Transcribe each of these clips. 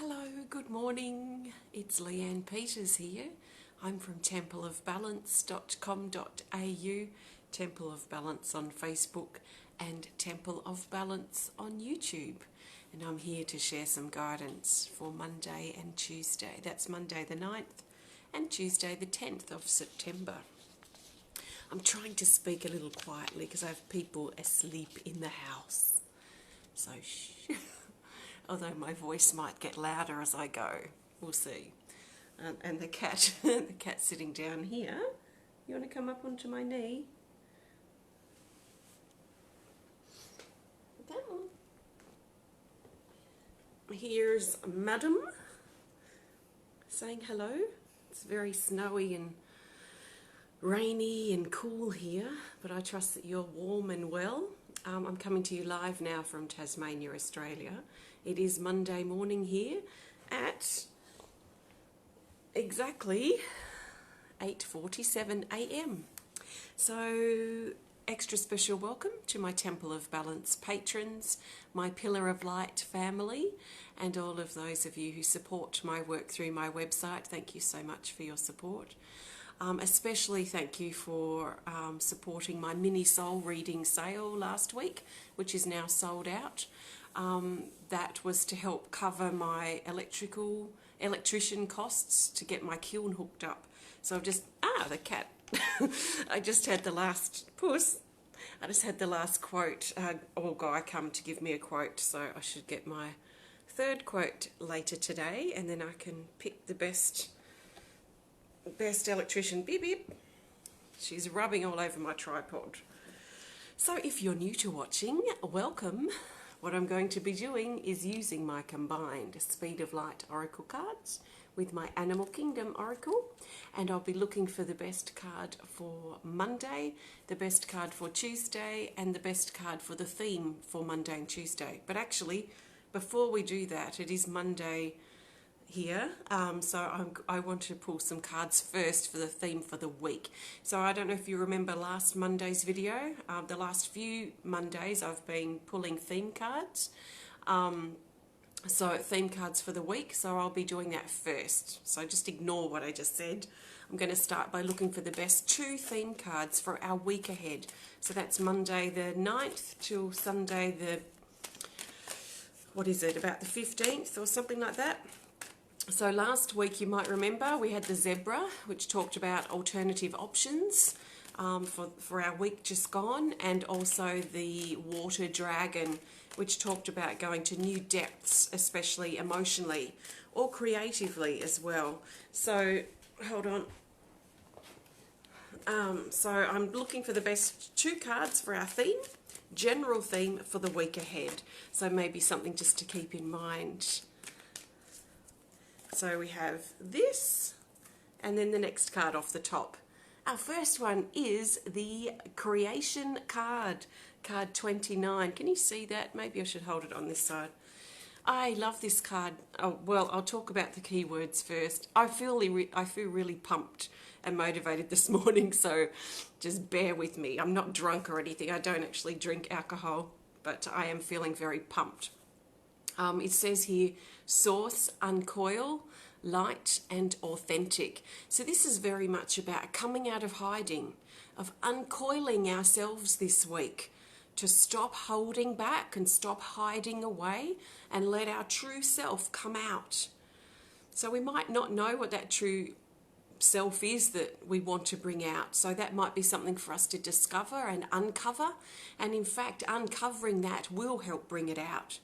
Hello, good morning. It's Leanne Peters here. I'm from templeofbalance.com.au, Temple of Balance on Facebook and Temple of Balance on YouTube. And I'm here to share some guidance for Monday and Tuesday. That's Monday the 9th and Tuesday the 10th of September. I'm trying to speak a little quietly because I have people asleep in the house. So shh. Although my voice might get louder as I go. We'll see. And the cat, the cat's sitting down here. You want to come up onto my knee? Come on. Here's Madam saying hello. It's very snowy and rainy and cool here, but I trust that you're warm and well. I'm coming to you live now from Tasmania, Australia. It is Monday morning here at exactly 8:47 a.m. So, extra special welcome to my Temple of Balance patrons, my Pillar of Light family, and all of those of you who support my work through my website. Thank you so much for your support. Especially thank you for supporting my mini soul reading sale last week, which is now sold out. That was to help cover my electrician costs to get my kiln hooked up. So I've just, the cat. I just had the last quote. Guy come to give me a quote, so I should get my third quote later today, and then I can pick the best electrician. Beep beep. She's rubbing all over my tripod. So if you're new to watching, welcome. What I'm going to be doing is using my combined Speed of Light Oracle cards with my Animal Kingdom Oracle, and I'll be looking for the best card for Monday, the best card for Tuesday, and the best card for the theme for Monday and Tuesday. But actually, before we do that, it is Monday here, so I want to pull some cards first for the theme for the week. So I don't know if you remember last Monday's video. The last few Mondays I've been pulling theme cards, so theme cards for the week, so I'll be doing that first. So just ignore what I just said. I'm going to start by looking for the best 2 theme cards for our week ahead. So that's Monday the 9th till Sunday the, about the 15th or something like that. So last week, you might remember, we had the zebra, which talked about alternative options for our week just gone, and also the water dragon, which talked about going to new depths, especially emotionally or creatively as well. So, hold on. So I'm looking for the best 2 cards for our theme, general theme for the week ahead. So maybe something just to keep in mind. So we have this, and then the next card off the top. Our first one is the Creation card, card 29. Can you see that? Maybe I should hold it on this side. I love this card. Oh, well, I'll talk about the keywords first. I feel really pumped and motivated this morning, so just bear with me. I'm not drunk or anything. I don't actually drink alcohol, but I am feeling very pumped. It says here, source, uncoil, light and authentic. So this is very much about coming out of hiding, of uncoiling ourselves this week, to stop holding back and stop hiding away and let our true self come out. So we might not know what that true self is that we want to bring out. So that might be something for us to discover and uncover. And in fact, uncovering that will help bring it out.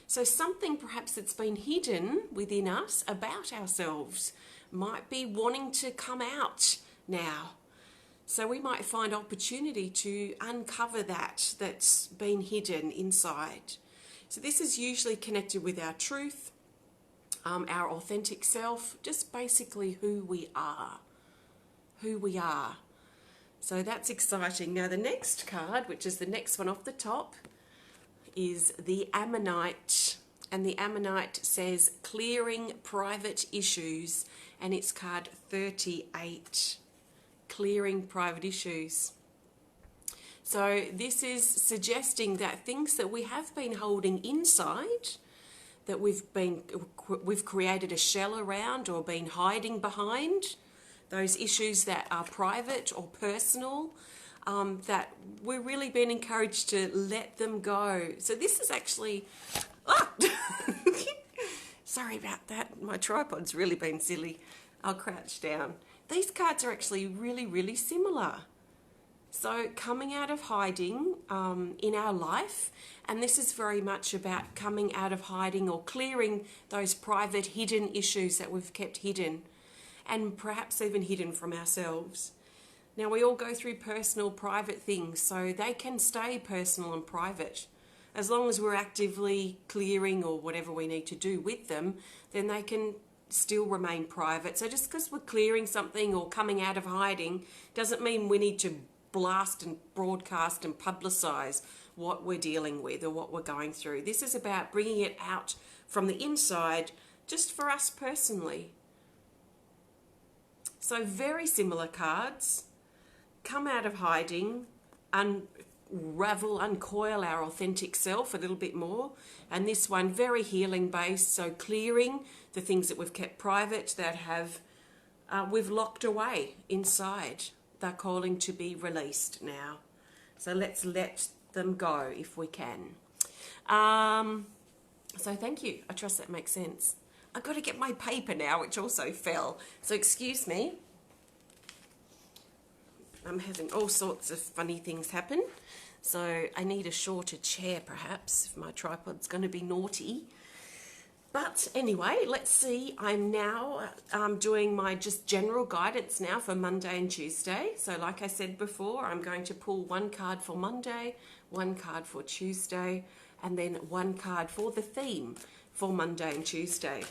So something perhaps that's been hidden within us about ourselves might be wanting to come out now. So we might find opportunity to uncover that's been hidden inside. So this is usually connected with our truth, our authentic self, just basically who we are. So that's exciting. Now the next card, which is the next one off the top, is the Ammonite, and the Ammonite says clearing private issues, and it's card 38, clearing private issues. So this is suggesting that things that we have been holding inside that we've created a shell around or been hiding behind, those issues that are private or personal, that we're really being encouraged to let them go. So this is actually, sorry about that, my tripod's really been silly. I'll crouch down. These cards are actually really, really similar. So coming out of hiding in our life, and this is very much about coming out of hiding or clearing those private hidden issues that we've kept hidden and perhaps even hidden from ourselves. Now we all go through personal, private things, so they can stay personal and private. As long as we're actively clearing or whatever we need to do with them, then they can still remain private. So just because we're clearing something or coming out of hiding doesn't mean we need to blast and broadcast and publicize what we're dealing with or what we're going through. This is about bringing it out from the inside just for us personally. So very similar cards. Come out of hiding, unravel, uncoil our authentic self a little bit more. And this one, very healing based, so clearing the things that we've kept private that have we've locked away inside. They're calling to be released now. So let's let them go if we can. So thank you. I trust that makes sense. I've got to get my paper now, which also fell. So excuse me. I'm having all sorts of funny things happen. So I need a shorter chair perhaps if my tripod's going to be naughty. But anyway, let's see. I'm now doing my just general guidance now for Monday and Tuesday. So like I said before, I'm going to pull one card for Monday, one card for Tuesday, and then one card for the theme for Monday and Tuesday.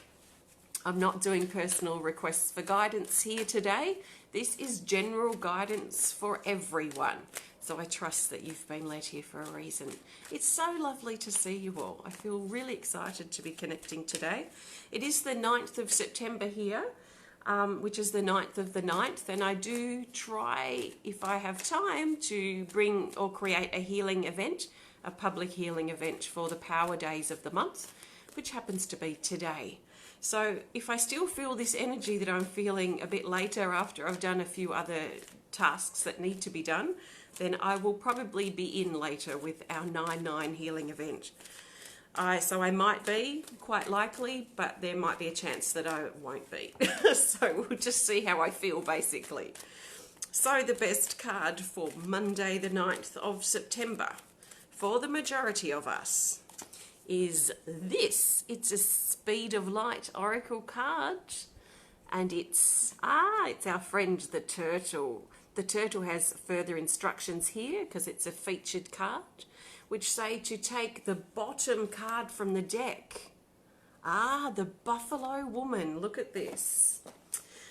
I'm not doing personal requests for guidance here today. This is general guidance for everyone. So I trust that you've been led here for a reason. It's so lovely to see you all. I feel really excited to be connecting today. It is the 9th of September here, which is the 9th of the 9th. And I do try, if I have time, to bring or create a healing event, a public healing event for the Power Days of the month, which happens to be today. So if I still feel this energy that I'm feeling a bit later after I've done a few other tasks that need to be done, then I will probably be in later with our 9/9 healing event. So I might be, quite likely, but there might be a chance that I won't be. So we'll just see how I feel, basically. So the best card for Monday the 9th of September, for the majority of us, is this. It's a Speed of Light Oracle card, and it's our friend the turtle. The turtle has further instructions here because it's a featured card, which say to take the bottom card from the deck. The Buffalo Woman. Look at this.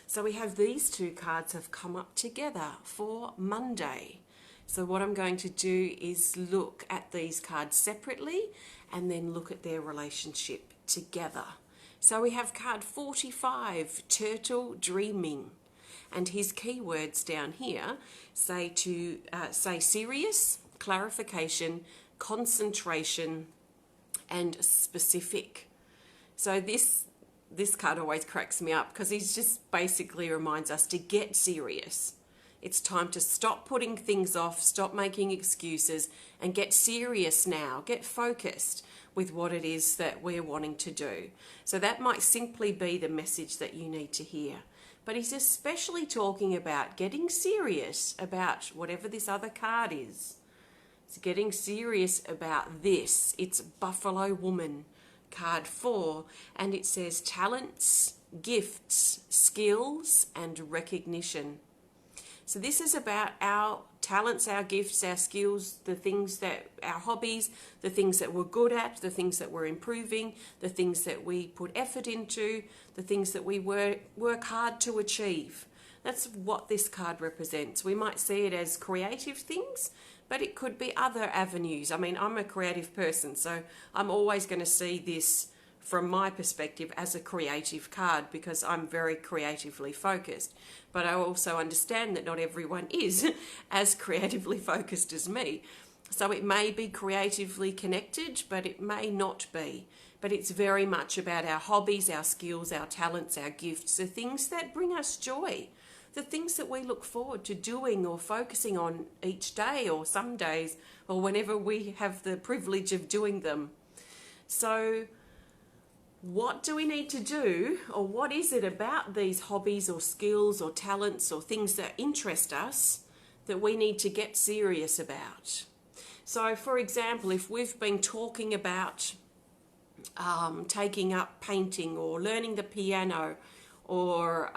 So we have these two cards have come up together for Monday. So what I'm going to do is look at these cards separately and then look at their relationship together. So we have card 45, Turtle Dreaming. And his keywords down here say serious, clarification, concentration, and specific. So this card always cracks me up because he just basically reminds us to get serious. It's time to stop putting things off, stop making excuses, and get serious now. Get focused with what it is that we're wanting to do. So that might simply be the message that you need to hear. But he's especially talking about getting serious about whatever this other card is. It's getting serious about this. It's Buffalo Woman, card 4, and it says talents, gifts, skills, and recognition. So this is about our talents, our gifts, our skills, the things that, our hobbies, the things that we're good at, the things that we're improving, the things that we put effort into, the things that we work hard to achieve. That's what this card represents. We might see it as creative things, but it could be other avenues. I mean, I'm a creative person, so I'm always going to see this from my perspective as a creative card because I'm very creatively focused. But I also understand that not everyone is as creatively focused as me. So it may be creatively connected, but it may not be. but it's very much about our hobbies, our skills, our talents, our gifts, the things that bring us joy, the things that we look forward to doing or focusing on each day or some days or whenever we have the privilege of doing them. So what do we need to do, or what is it about these hobbies or skills or talents or things that interest us that we need to get serious about? So, for example, if we've been talking about taking up painting or learning the piano or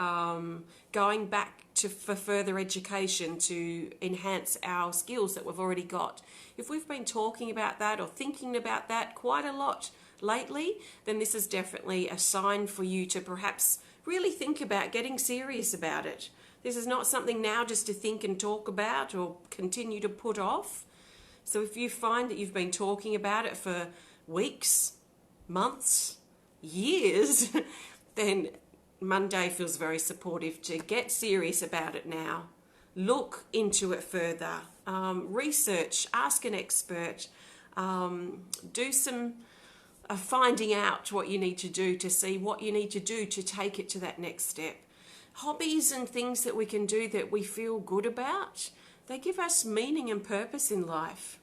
going back for further education to enhance our skills that we've already got, if we've been talking about that or thinking about that quite a lot lately, then this is definitely a sign for you to perhaps really think about getting serious about it. This is not something now just to think and talk about or continue to put off. So if you find that you've been talking about it for weeks, months, years, then Monday feels very supportive to get serious about it now. Look into it further. Research, ask an expert, do some finding out what you need to do to see what you need to do to take it to that next step. Hobbies and things that we can do that we feel good about, they give us meaning and purpose in life,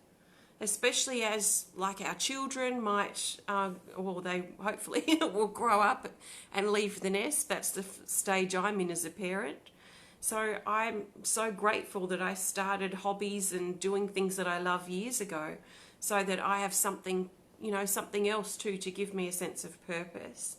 especially as, like, our children might, they hopefully will grow up and leave the nest. That's the stage I'm in as a parent. So I'm so grateful that I started hobbies and doing things that I love years ago, so that I have something, something else too to give me a sense of purpose.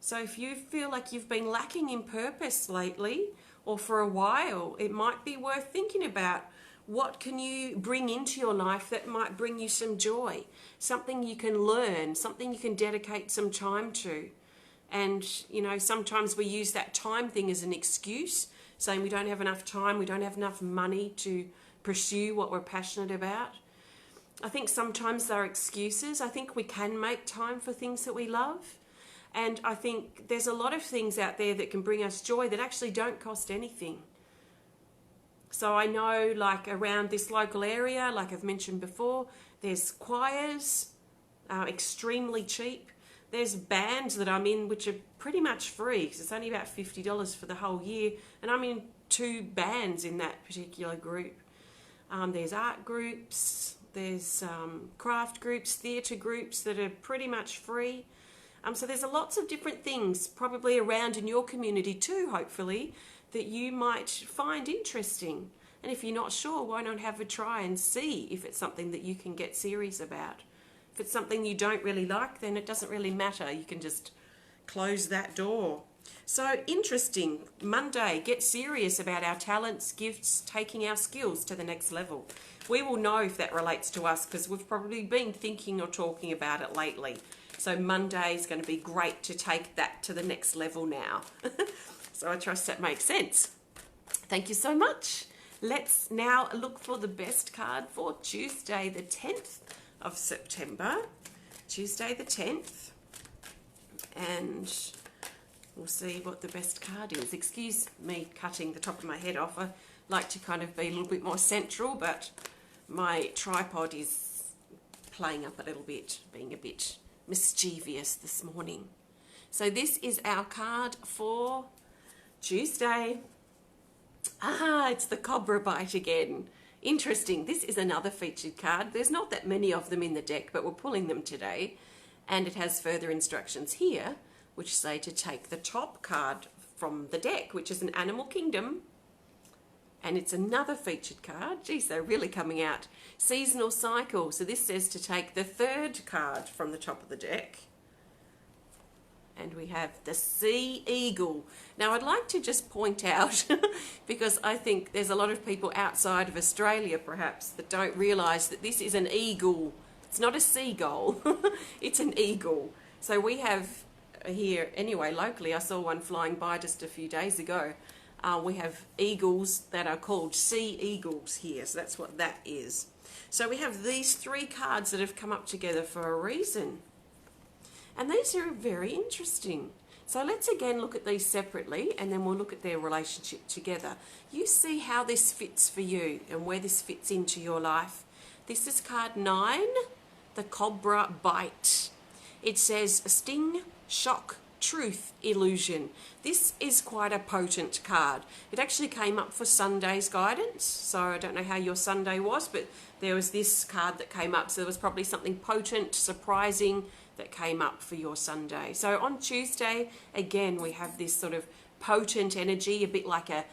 So if you feel like you've been lacking in purpose lately or for a while, it might be worth thinking about what can you bring into your life that might bring you some joy, something you can learn, something you can dedicate some time to. And, sometimes we use that time thing as an excuse, saying we don't have enough time, we don't have enough money to pursue what we're passionate about. I think sometimes they're excuses. I think we can make time for things that we love. And I think there's a lot of things out there that can bring us joy that actually don't cost anything. So I know, like, around this local area, like I've mentioned before, there's choirs, extremely cheap. There's bands that I'm in which are pretty much free because it's only about $50 for the whole year. And I'm in 2 bands in that particular group. There's art groups, there's craft groups, theatre groups that are pretty much free. So there's lots of different things probably around in your community too, hopefully, that you might find interesting. And if you're not sure, why not have a try and see if it's something that you can get serious about. If it's something you don't really like, then it doesn't really matter. You can just close that door. So interesting. Monday, get serious about our talents, gifts, taking our skills to the next level. We will know if that relates to us because we've probably been thinking or talking about it lately. So Monday is going to be great to take that to the next level now. So I trust that makes sense. Thank you so much. Let's now look for the best card for Tuesday the 10th of September. Tuesday the 10th. And we'll see what the best card is. Excuse me cutting the top of my head off. I like to kind of be a little bit more central, but my tripod is playing up a little bit, being a bit mischievous this morning. So this is our card for Tuesday. It's the Cobra Bite again. Interesting. This is another featured card. There's not that many of them in the deck, but we're pulling them today. And it has further instructions here, which say to take the top card from the deck, which is an Animal Kingdom. And it's another featured card. Geez, they're really coming out. Seasonal Cycle. So this says to take the 3rd card from the top of the deck. And we have the Sea Eagle. Now, I'd like to just point out, because I think there's a lot of people outside of Australia, perhaps, that don't realise that this is an eagle. It's not a seagull. It's an eagle. So we have here, anyway, locally, I saw one flying by just a few days ago. We have eagles that are called sea eagles here. So that's what that is. So we have these 3 cards that have come up together for a reason. And these are very interesting. So let's again look at these separately and then we'll look at their relationship together. You see how this fits for you and where this fits into your life. This is card 9, the Cobra Bite. It says sting, shock, truth, illusion. This is quite a potent card. It actually came up for Sunday's guidance, so I don't know how your Sunday was, but there was this card that came up, so there was probably something potent, surprising that came up for your Sunday. So on Tuesday, again, we have this sort of potent energy, a bit like a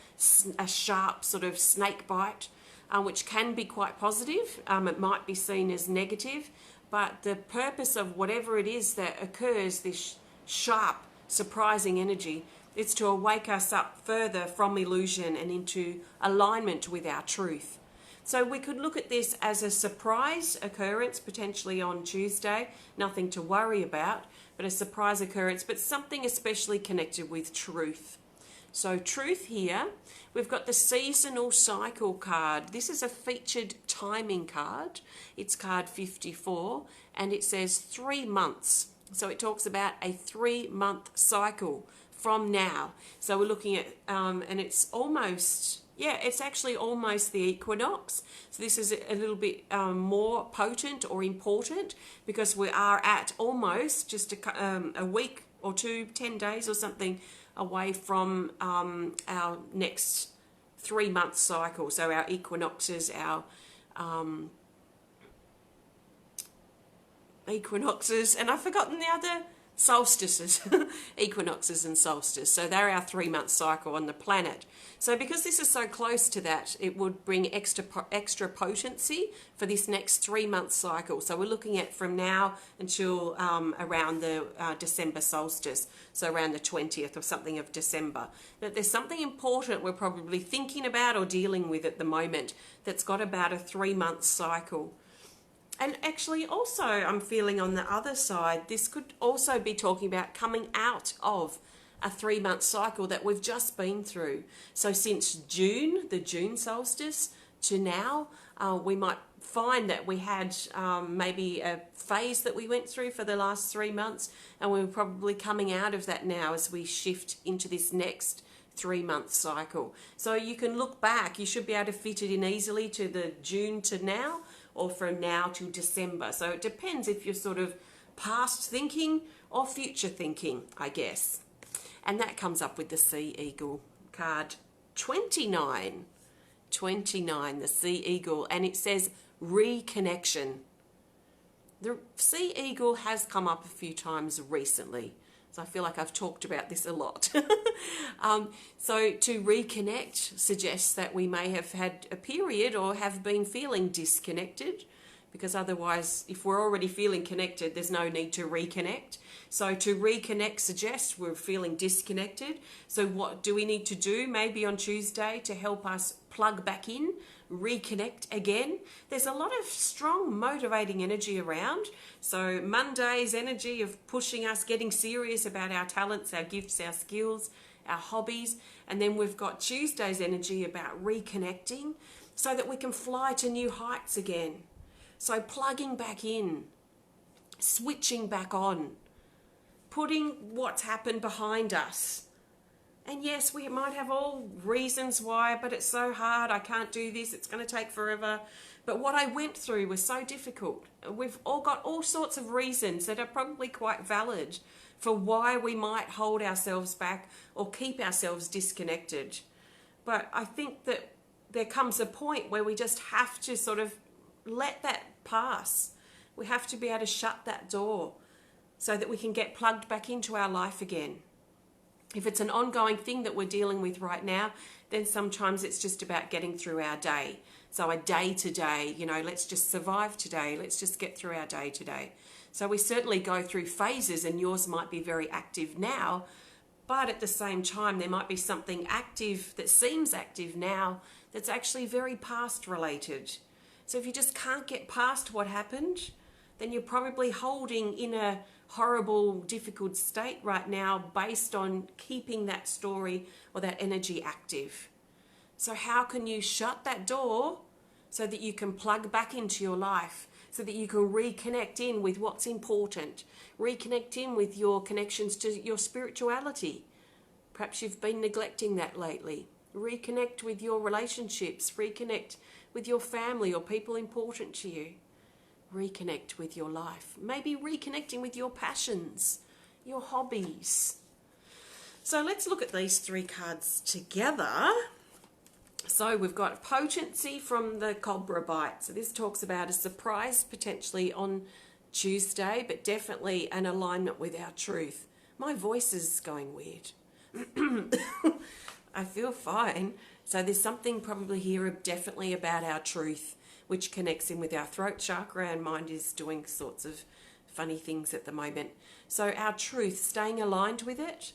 sharp sort of snake bite, which can be quite positive. It might be seen as negative, but the purpose of whatever it is that occurs, this sharp, surprising energy, it's to wake us up further from illusion and into alignment with our truth. So we could look at this as a surprise occurrence, potentially on Tuesday, nothing to worry about, but a surprise occurrence, but something especially connected with truth. So truth here, we've got the seasonal cycle card. This is a featured timing card. It's card 54, and it says 3 months. So it talks about a 3-month cycle from now. So we're looking at, and it's almost, it's actually almost the equinox. So this is a little bit more potent or important because we are at almost just a week or two, 10 days or something away from our next 3-month cycle. So our equinoxes, our equinoxes, and I've forgotten the other solstices, equinoxes and solstice. So they're our 3-month cycle on the planet. So because this is so close to that, it would bring extra potency for this next 3-month cycle. So we're looking at from now until around the December solstice, so around the 20th or something of December. That there's something important we're probably thinking about or dealing with at the moment that's got about a 3-month cycle. And actually also I'm feeling on the other side, this could also be talking about coming out of a 3-month cycle that we've just been through. So since June, the June solstice, to now, we might find that we had maybe a phase that we went through for the last 3 months, and we're probably coming out of that now as we shift into this next 3-month cycle. So you can look back, you should be able to fit it in easily to the June to now, or from now to December. So it depends if you're sort of past thinking or future thinking, I guess. And that comes up with the Sea Eagle card 29. 29, the Sea Eagle, and it says reconnection. The Sea Eagle has come up a few times recently, so I feel like I've talked about this a lot. So to reconnect suggests that we may have had a period or have been feeling disconnected, because otherwise, if we're already feeling connected, there's no need to reconnect. So to reconnect suggests we're feeling disconnected. So what do we need to do maybe on Tuesday to help us plug back in, reconnect again? There's a lot of strong motivating energy around. So Monday's energy of pushing us, getting serious about our talents, our gifts, our skills, our hobbies. And then we've got Tuesday's energy about reconnecting so that we can fly to new heights again. So plugging back in, switching back on, putting what's happened behind us. And yes, we might have all reasons why, but it's so hard, I can't do this, it's going to take forever. But what I went through was so difficult. We've all got all sorts of reasons that are probably quite valid for why we might hold ourselves back or keep ourselves disconnected. But I think that there comes a point where we just have to sort of let that pass. We have to be able to shut that door so that we can get plugged back into our life again. If it's an ongoing thing that we're dealing with right now, then sometimes it's just about getting through our day. So a day to day, let's just survive today. Let's just get through our day today. So we certainly go through phases, and yours might be very active now, but at the same time, there might be something active that seems active now that's actually very past related. So if you just can't get past what happened, then you're probably holding in a horrible, difficult state right now based on keeping that story or that energy active. So how can you shut that door so that you can plug back into your life, so that you can reconnect in with what's important, reconnect in with your connections to your spirituality? Perhaps you've been neglecting that lately. Reconnect with your relationships, reconnect with your family or people important to you. reconnect with your life. Maybe reconnecting with your passions, your hobbies. So let's look at these 3 cards together. So we've got potency from the Cobra Bite. So this talks about a surprise potentially on Tuesday, but definitely an alignment with our truth. My voice is going weird. I feel fine. So there's something probably here definitely about our truth, which connects in with our throat chakra, and mind is doing sorts of funny things at the moment. So our truth, staying aligned with it.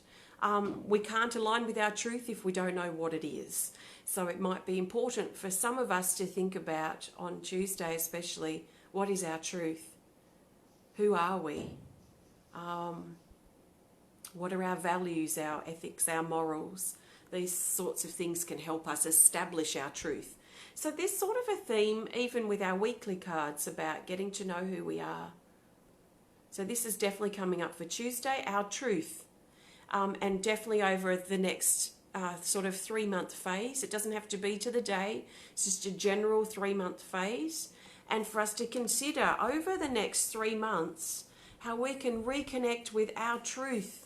We can't align with our truth if we don't know what it is. So it might be important for some of us to think about, on Tuesday especially, what is our truth? Who are we? What are our values, our ethics, our morals? These sorts of things can help us establish our truth. So there's sort of a theme, even with our weekly cards, about getting to know who we are. So this is definitely coming up for Tuesday, our truth. And definitely over the next sort of 3-month phase. It doesn't have to be to the day. It's just a general 3-month phase. And for us to consider over the next 3 months how we can reconnect with our truth.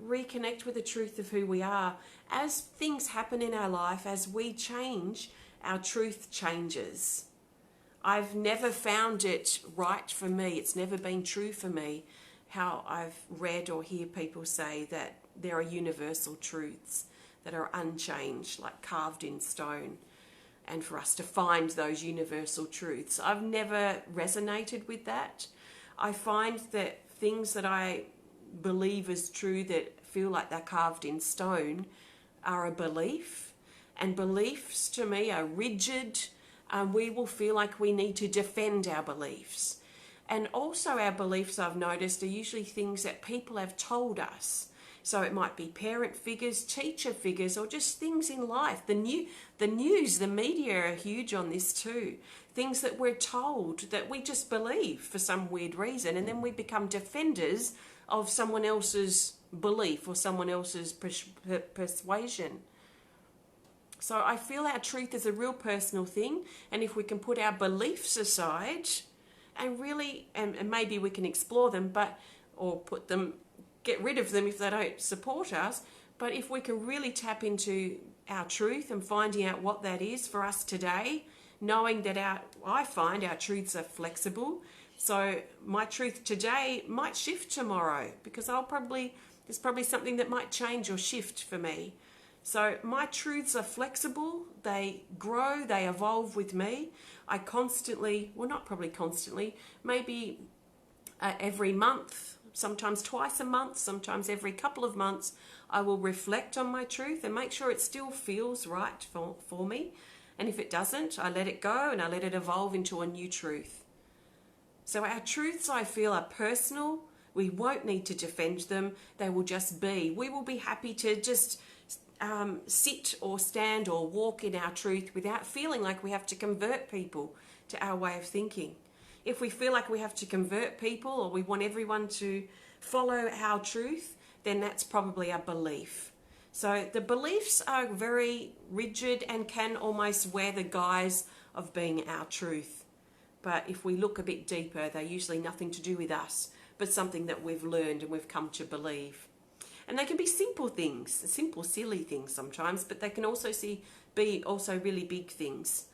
Reconnect with the truth of who we are. As things happen in our life, as we change, our truth changes. I've never found it right for me. It's never been true for me. How I've read or hear people say that there are universal truths that are unchanged, like carved in stone, and for us to find those universal truths. I've never resonated with that. I find that things that I believe as true that feel like they're carved in stone are a belief, and beliefs to me are rigid. We will feel like we need to defend our beliefs. And also our beliefs, I've noticed, are usually things that people have told us. So it might be parent figures, teacher figures, or just things in life. The news, the media are huge on this too. Things that we're told that we just believe for some weird reason, and then we become defenders of someone else's belief or someone else's persuasion. So I feel our truth is a real personal thing, and if we can put our beliefs aside and really, and maybe we can explore them, or get rid of them if they don't support us, but if we can really tap into our truth and finding out what that is for us today, knowing that I find our truths are flexible. So my truth today might shift tomorrow, because there's probably something that might change or shift for me. So my truths are flexible, they grow, they evolve with me. I constantly, well, not probably constantly, maybe every month, sometimes twice a month, sometimes every couple of months, I will reflect on my truth and make sure it still feels right for me. And if it doesn't, I let it go and I let it evolve into a new truth. So our truths, I feel, are personal. We won't need to defend them. They will just be. We will be happy to just sit or stand or walk in our truth without feeling like we have to convert people to our way of thinking. If we feel like we have to convert people or we want everyone to follow our truth, then that's probably a belief. So the beliefs are very rigid and can almost wear the guise of being our truth. But if we look a bit deeper, they're usually nothing to do with us, but something that we've learned and we've come to believe. And they can be simple things, simple, silly things sometimes, but they can also be really big things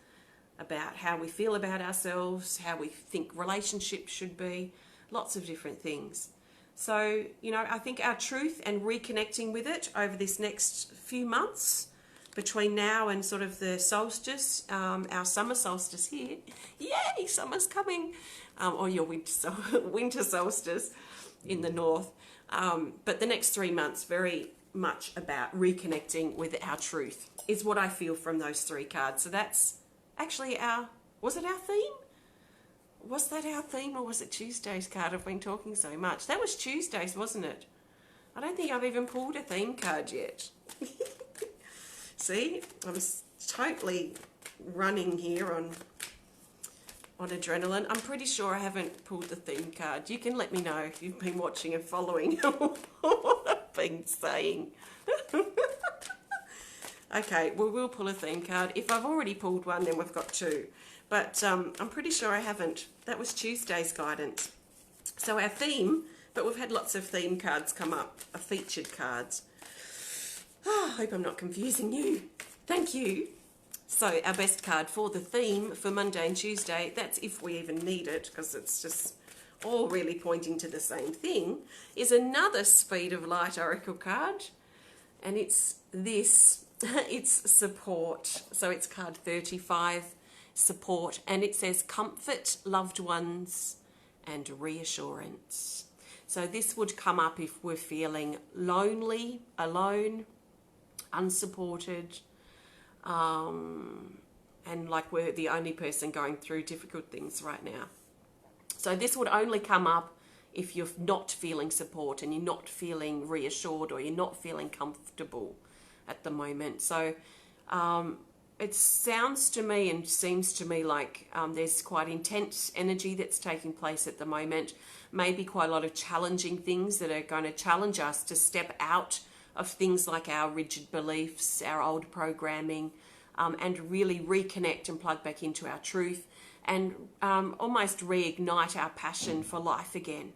about how we feel about ourselves, how we think relationships should be, lots of different things. So, I think our truth and reconnecting with it over this next few months, between now and sort of the solstice, our summer solstice here. Yay, summer's coming. Or your winter solstice in the north. But the next 3 months, very much about reconnecting with our truth, is what I feel from those 3 cards. So that's actually was it our theme? Was that our theme, or was it Tuesday's card? I've been talking so much. That was Tuesday's, wasn't it? I don't think I've even pulled a theme card yet. See, I'm totally running here on adrenaline. I'm pretty sure I haven't pulled the theme card. You can let me know if you've been watching and following what I've been saying. Okay, well, we'll pull a theme card. If I've already pulled one, then we've got two. But I'm pretty sure I haven't. That was Tuesday's guidance. So our theme, but we've had lots of theme cards come up, featured cards. I hope I'm not confusing you. Thank you. So our best card for the theme for Monday and Tuesday, that's if we even need it, because it's just all really pointing to the same thing, is another Speed of Light Oracle card. And it's this, it's support. So it's card 35, support. And it says comfort loved ones and reassurance. So this would come up if we're feeling lonely, alone, unsupported, and like we're the only person going through difficult things right now. So this would only come up if you're not feeling support and you're not feeling reassured or you're not feeling comfortable at the moment. So it sounds to me and seems to me like there's quite intense energy that's taking place at the moment. Maybe quite a lot of challenging things that are going to challenge us to step out of things like our rigid beliefs, our old programming, and really reconnect and plug back into our truth and almost reignite our passion for life again,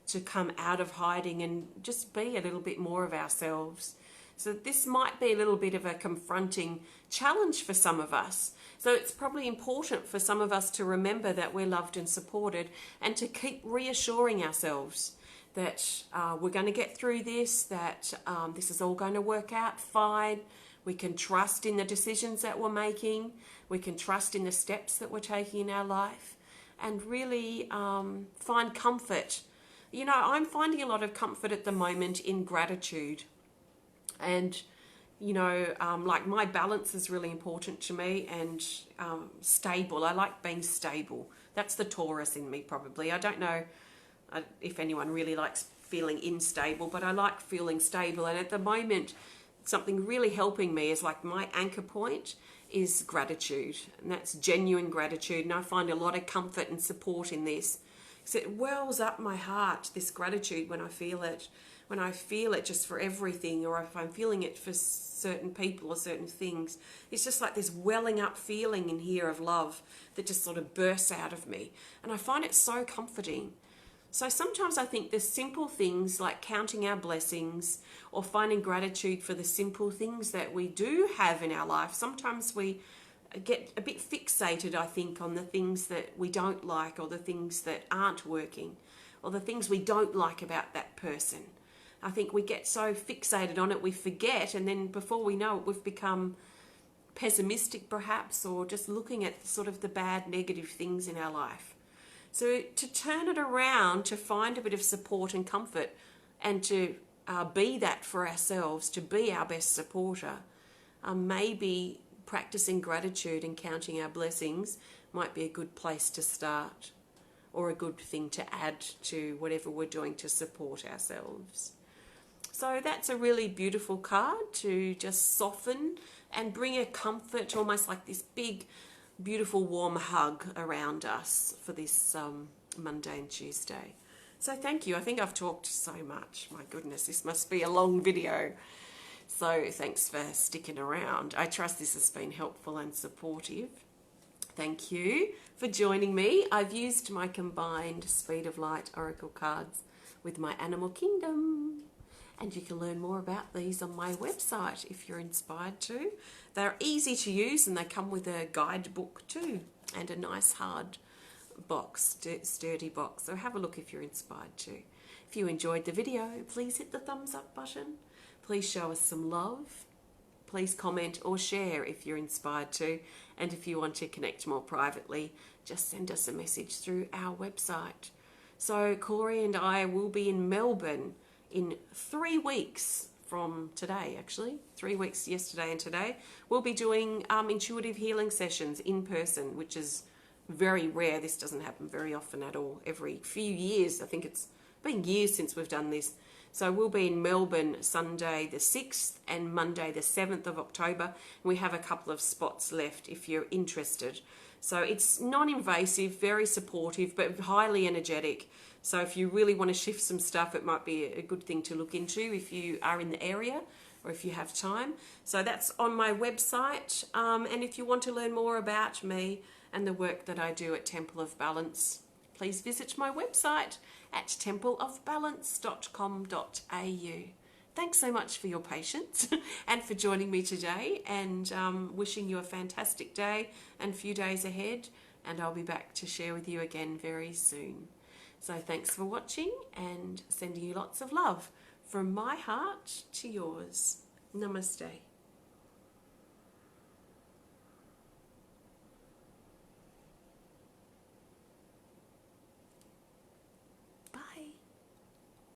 to come out of hiding and just be a little bit more of ourselves. So this might be a little bit of a confronting challenge for some of us. So it's probably important for some of us to remember that we're loved and supported and to keep reassuring ourselves that we're going to get through this, that this is all going to work out fine. We can trust in the decisions that we're making. We can trust in the steps that we're taking in our life and really find comfort. You know, I'm finding a lot of comfort at the moment in gratitude. And, you know, like my balance is really important to me and stable. I like being stable. That's the Taurus in me probably. I don't know if anyone really likes feeling unstable, but I like feeling stable. And at the moment, something really helping me is like my anchor point is gratitude. And that's genuine gratitude. And I find a lot of comfort and support in this. So it wells up my heart, this gratitude, when I feel it. When I feel it just for everything, or if I'm feeling it for certain people or certain things, it's just like this welling up feeling in here of love that just sort of bursts out of me. And I find it so comforting. So sometimes I think the simple things like counting our blessings or finding gratitude for the simple things that we do have in our life, sometimes we get a bit fixated, I think, on the things that we don't like or the things that aren't working or the things we don't like about that person. I think we get so fixated on it, we forget, and then before we know it, we've become pessimistic perhaps, or just looking at sort of the bad, negative things in our life. So to turn it around, to find a bit of support and comfort, and to be that for ourselves, to be our best supporter, maybe practicing gratitude and counting our blessings might be a good place to start, or a good thing to add to whatever we're doing to support ourselves. So that's a really beautiful card to just soften and bring a comfort, almost like this big, beautiful, warm hug around us for this Monday and Tuesday. So thank you. I think I've talked so much. My goodness, this must be a long video. So thanks for sticking around. I trust this has been helpful and supportive. Thank you for joining me. I've used my combined Speed of Light Oracle cards with my Animal Kingdom. And you can learn more about these on my website if you're inspired to. They're easy to use and they come with a guidebook too and a nice hard box, sturdy box. So have a look if you're inspired to. If you enjoyed the video, please hit the thumbs up button. Please show us some love. Please comment or share if you're inspired to. And if you want to connect more privately, just send us a message through our website. So Corey and I will be in Melbourne in 3 weeks from today, actually. 3 weeks yesterday and today. We'll be doing intuitive healing sessions in person, which is very rare. This doesn't happen very often at all. Every few years, I think it's been years since we've done this. So we'll be in Melbourne Sunday the 6th and Monday the 7th of October. We have a couple of spots left if you're interested. So it's non-invasive, very supportive, but highly energetic. So if you really want to shift some stuff, it might be a good thing to look into if you are in the area or if you have time. So that's on my website. And if you want to learn more about me and the work that I do at Temple of Balance, please visit my website at templeofbalance.com.au. Thanks so much for your patience and for joining me today, and wishing you a fantastic day and few days ahead. And I'll be back to share with you again very soon. So thanks for watching, and sending you lots of love from my heart to yours. Namaste.